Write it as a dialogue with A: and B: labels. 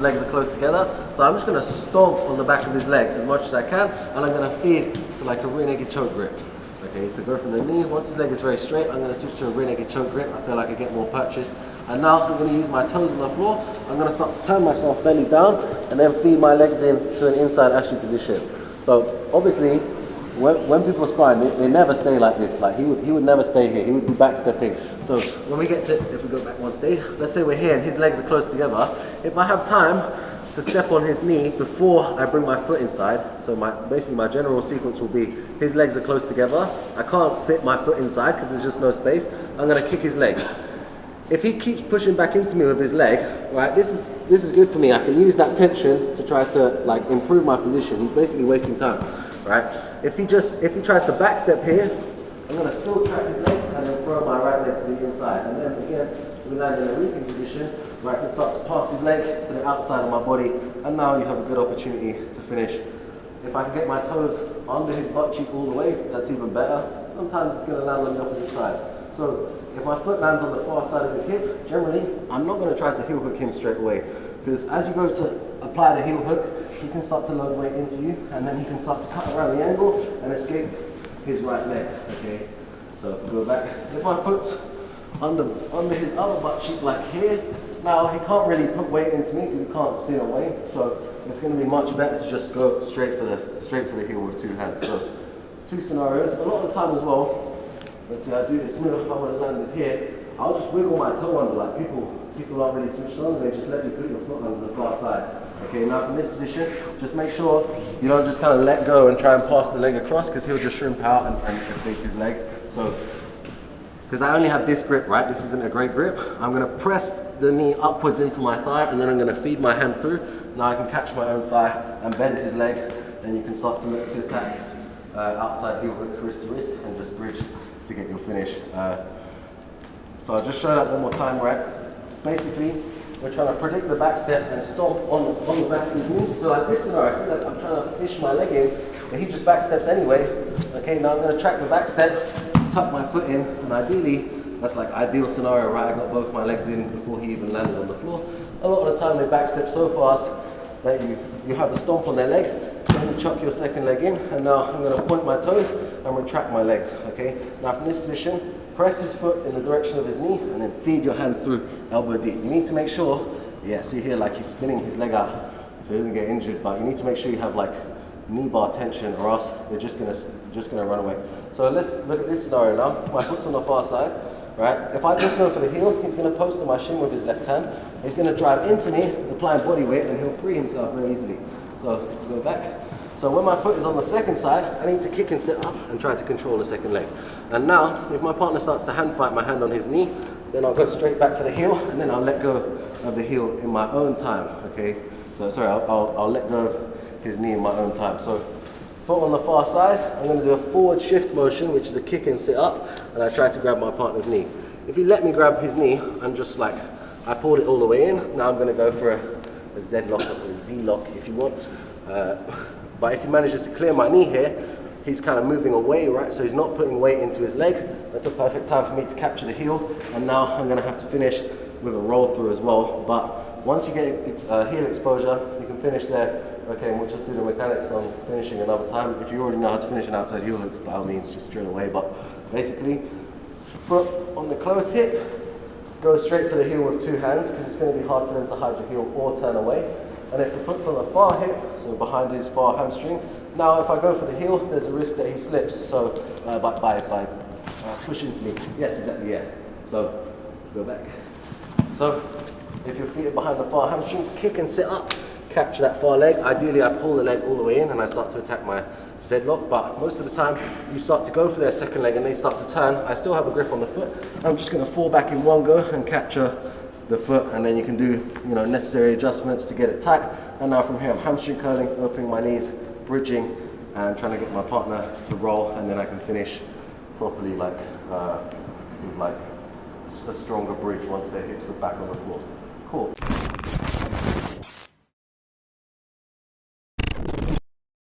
A: Legs are close together, so I'm just going to stomp on the back of his leg as much as I can, and I'm going to feed to like a rear-naked choke grip. Okay, so go from the knee. Once his leg is very straight, I'm going to switch to a rear-naked choke grip. I feel like I get more purchase. And now I'm going to use my toes on the floor. I'm going to start to turn myself belly down, and then feed my legs in to an inside Ashley position. So obviously, when people are sparring, they never stay like this. Like he would never stay here. He would be backstepping. So when we get to, if we go back one stage, let's say we're here and his legs are close together. If I have time to step on his knee before I bring my foot inside, so basically my general sequence will be his legs are close together. I can't fit my foot inside because there's just no space. I'm going to kick his leg. If he keeps pushing back into me with his leg, right, this is good for me. I can use that tension to try to like improve my position. He's basically wasting time. Right? If he tries to backstep here, I'm going to still track his leg and then throw my right leg to the inside. And then again, we land in a reaping position where I can start to pass his leg to the outside of my body. And now you have a good opportunity to finish. If I can get my toes under his butt cheek all the way, that's even better. Sometimes it's going to land on the opposite side. So if my foot lands on the far side of his hip, generally, I'm not going to try to heel hook him straight away. Because as you go to apply the heel hook, he can start to load weight into you, and then he can start to cut around the angle and escape his right leg. Okay, so if we go back, if my foot's under his other butt cheek like here, now he can't really put weight into me because he can't spin away. So it's going to be much better to just go straight for the heel with two hands. So two scenarios. A lot of the time as well, let's say I do this move, I would have landed here. I'll just wiggle my toe under, like people aren't really switched on, and they just let you put your foot under the far side. Okay, now from this position, just make sure you don't just kind of let go and try and pass the leg across, because he'll just shrimp out and escape his leg. So, because I only have this grip, right? This isn't a great grip. I'm going to press the knee upwards into my thigh, and then I'm going to feed my hand through. Now I can catch my own thigh and bend his leg, and you can start to look to attack outside heel hook, wrist to wrist, and just bridge to get your finish. So I'll just show that one more time, right? Basically, we're trying to predict the back step and stomp on the back of his knee. So like this scenario, see that I'm trying to fish my leg in, but he just back steps anyway. Okay, now I'm going to track the back step, tuck my foot in, and ideally, that's like ideal scenario, right? I got both my legs in before he even landed on the floor. A lot of the time they back step so fast that you have a stomp on their leg, then you chuck your second leg in, and now I'm going to point my toes and retract my legs. Okay, now from this position, press his foot in the direction of his knee and then feed your hand through elbow deep. You need to make sure, yeah, see here, like he's spinning his leg out so he doesn't get injured, but you need to make sure you have like knee bar tension, or else they're just gonna run away. So let's look at this scenario now. My foot's on the far side, right? If I just go for the heel, he's gonna post to my shin with his left hand. He's gonna drive into me, applying body weight, and he'll free himself very easily. So let's go back. So when my foot is on the second side, I need to kick and sit up and try to control the second leg. And now, if my partner starts to hand fight my hand on his knee, then I'll go straight back for the heel, and then I'll let go of the heel in my own time, okay? So sorry, I'll let go of his knee in my own time. So foot on the far side, I'm gonna do a forward shift motion, which is a kick and sit up, and I try to grab my partner's knee. If you let me grab his knee, I'm just like, I pulled it all the way in. Now I'm gonna go for a Z lock or a Z lock if you want. But if he manages to clear my knee here, he's kind of moving away, right? So he's not putting weight into his leg. That's a perfect time for me to capture the heel. And now I'm gonna have to finish with a roll through as well. But once you get heel exposure, you can finish there. Okay, and we'll just do the mechanics on finishing another time. If you already know how to finish an outside heel hook, by all means, just drill away. But basically, foot on the close hip, go straight for the heel with two hands, because it's gonna be hard for them to hide the heel or turn away. And if the foot's on the far hip, so behind his far hamstring, now if I go for the heel, there's a risk that he slips. So by push into me. Yes, exactly, yeah. So go back. So if your feet are behind the far hamstring, kick and sit up, capture that far leg. Ideally, I pull the leg all the way in and I start to attack my Z lock. But most of the time, you start to go for their second leg and they start to turn. I still have a grip on the foot. I'm just going to fall back in one go and capture the foot, and then you can do, you know, necessary adjustments to get it tight. And now from here, I'm hamstring curling, opening my knees, bridging, and trying to get my partner to roll, and then I can finish properly, like with like a stronger bridge once their hips are back on the floor. Cool.